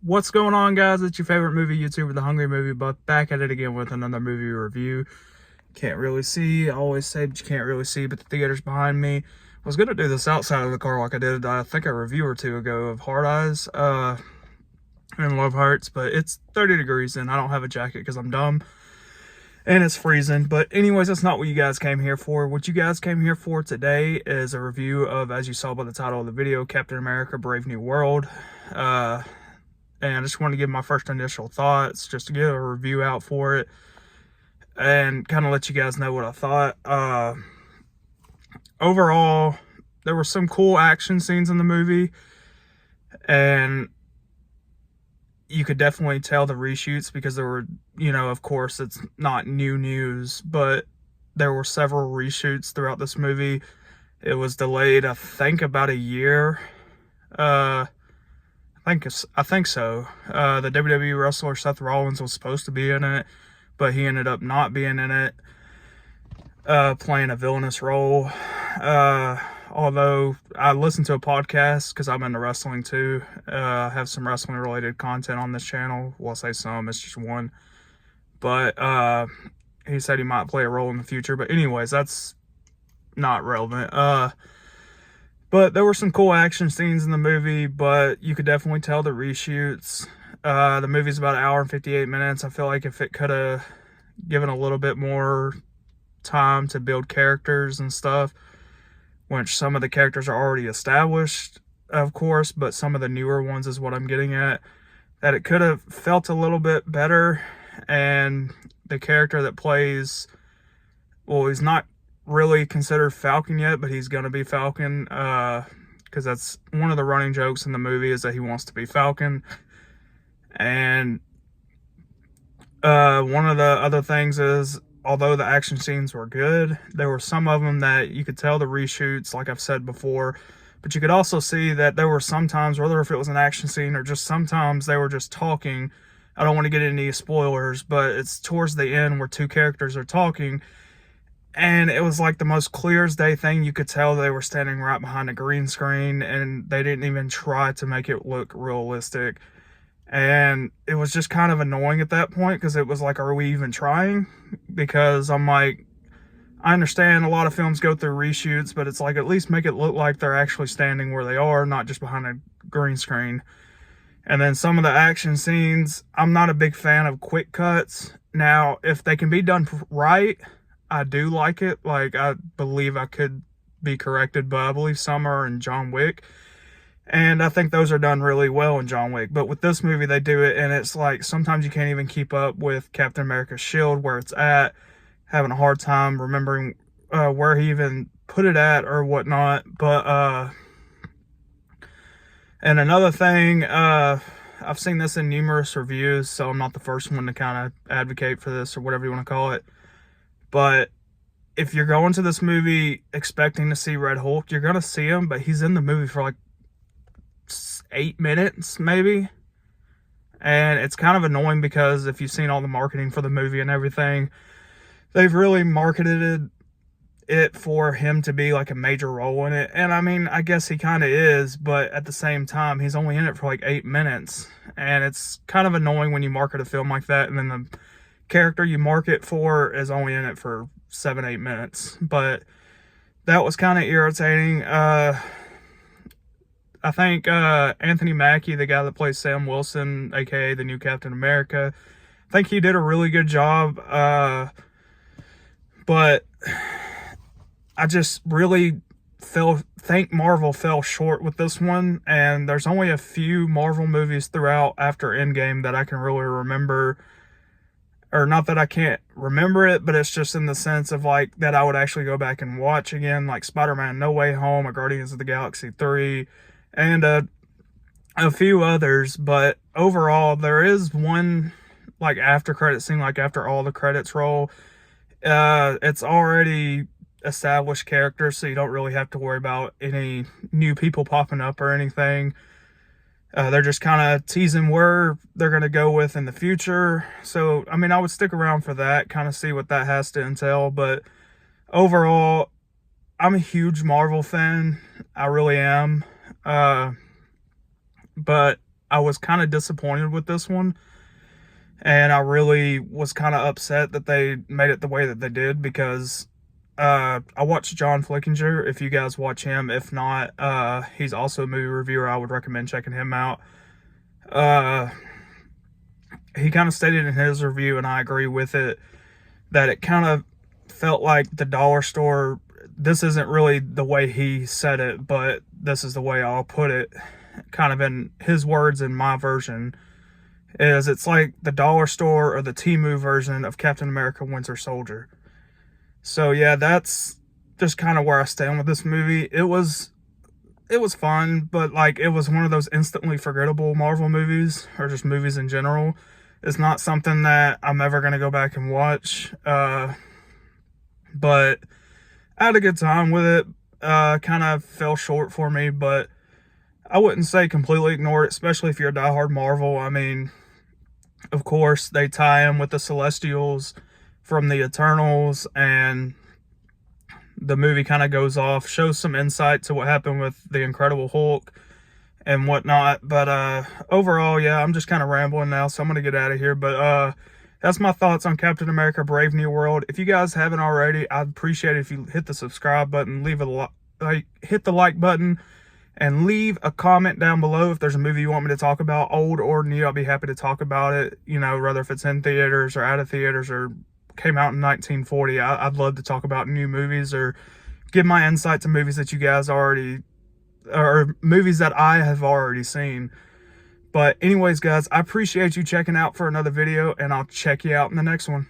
What's going on, guys? It's your favorite movie YouTuber, The Hungry Movie Buff, back at it again with another movie review. Can't really see. I always say that you can't really see, but the theater's behind me. I was going to do this outside of the car like I did, I think, a review or two ago of Hard Eyes and Love Hurts, but it's 30 degrees and I don't have a jacket because I'm dumb and it's freezing. But anyways, that's not what you guys came here for. What you guys came here for today is a review of, as you saw by the title of the video, Captain America Brave New World. And I just want to give my first initial thoughts, just to get a review out for it and kind of let you guys know what I thought. Overall, there were some cool action scenes in the movie, and you could definitely tell the reshoots because there were, of course, it's not new news, but there were several reshoots throughout this movie. It was delayed, I think, about a year. I think so. The WWE wrestler Seth Rollins was supposed to be in it, but he ended up not being in it, playing a villainous role. Although I listened to a podcast because I'm into wrestling too. I have some wrestling related content on this channel. Well, I say some, it's just one. But he said he might play a role in the future. But anyways, that's not relevant. But there were some cool action scenes in the movie, but you could definitely tell the reshoots. The movie's about an hour and 58 minutes. I feel like if it could have given a little bit more time to build characters and stuff, which some of the characters are already established, of course, but some of the newer ones is what I'm getting at, that it could have felt a little bit better. And the character that plays, well, he's not really considered Falcon yet, but he's gonna be Falcon, because that's one of the running jokes in the movie, is that he wants to be Falcon. And one of the other things is, although the action scenes were good, there were some of them that you could tell the reshoots, like I've said before, but you could also see that there were some times, whether if it was an action scene or just sometimes they were just talking. I don't want to get into any spoilers, but it's towards the end where two characters are talking, and it was like the most clear as day thing. You could tell they were standing right behind a green screen, and they didn't even try to make it look realistic. And it was just kind of annoying at that point, because it was like, are we even trying? Because I'm like, I understand a lot of films go through reshoots, but it's like, at least make it look like they're actually standing where they are, not just behind a green screen. And then some of the action scenes, I'm not a big fan of quick cuts. Now, if they can be done right, I do like it. Like, I believe I could be corrected, but I believe some are in John Wick. And I think those are done really well in John Wick. But with this movie, they do it, and it's like sometimes you can't even keep up with Captain America's shield, where it's at, having a hard time remembering where he even put it at or whatnot. But, and another thing, I've seen this in numerous reviews, so I'm not the first one to kind of advocate for this or whatever you want to call it. But if you're going to this movie expecting to see Red Hulk, you're going to see him, but he's in the movie for like 8 minutes, maybe. And it's kind of annoying, because if you've seen all the marketing for the movie and everything, they've really marketed it for him to be like a major role in it. And I mean, I guess he kind of is, but at the same time, he's only in it for like 8 minutes. And it's kind of annoying when you market a film like that, and then the character you market for is only in it for 7-8 minutes. But that was kind of irritating. I think Anthony Mackie, the guy that plays Sam Wilson, aka the new Captain America, I think he did a really good job. But I just really think Marvel fell short with this one. And there's only a few Marvel movies throughout after Endgame that I can really remember. Or not that I can't remember it, but it's just in the sense of like that I would actually go back and watch again, like Spider-Man No Way Home, or Guardians of the Galaxy 3, and a few others. But overall, there is one like after credit scene, like after all the credits roll. It's already established characters, so you don't really have to worry about any new people popping up or anything. They're just kind of teasing where they're going to go with in the future. So, I mean, I would stick around for that, kind of see what that has to entail. But overall, I'm a huge Marvel fan. I really am. But I was kind of disappointed with this one. And I really was kind of upset that they made it the way that they did, because I watched John Flickinger, if you guys watch him. If not, he's also a movie reviewer. I would recommend checking him out. He kind of stated in his review, and I agree with it, that it kind of felt like the dollar store. This isn't really the way he said it, but this is the way I'll put it, kind of in his words in my version, is it's like the dollar store or the Temu version of Captain America Winter Soldier. So yeah, that's just kind of where I stand with this movie. It was fun, but like, it was one of those instantly forgettable Marvel movies, or just movies in general. It's not something that I'm ever going to go back and watch. But I had a good time with it. Kind of fell short for me, but I wouldn't say completely ignore it, especially if you're a diehard Marvel. I mean, of course, they tie in with the Celestials from the Eternals, and the movie kind of goes off, shows some insight to what happened with the Incredible Hulk and whatnot. But overall, yeah, I'm just kind of rambling now, so I'm going to get out of here. But that's my thoughts on Captain America Brave New World. If you guys haven't already, I'd appreciate it if you hit the subscribe button, hit the like button, and leave a comment down below if there's a movie you want me to talk about, old or new. I'll be happy to talk about it, you know, whether if it's in theaters or out of theaters or came out in 1940. I'd love to talk about new movies, or give my insight to movies that you guys already, or movies that I have already seen. But anyways, guys, I appreciate you checking out for another video, and I'll check you out in the next one.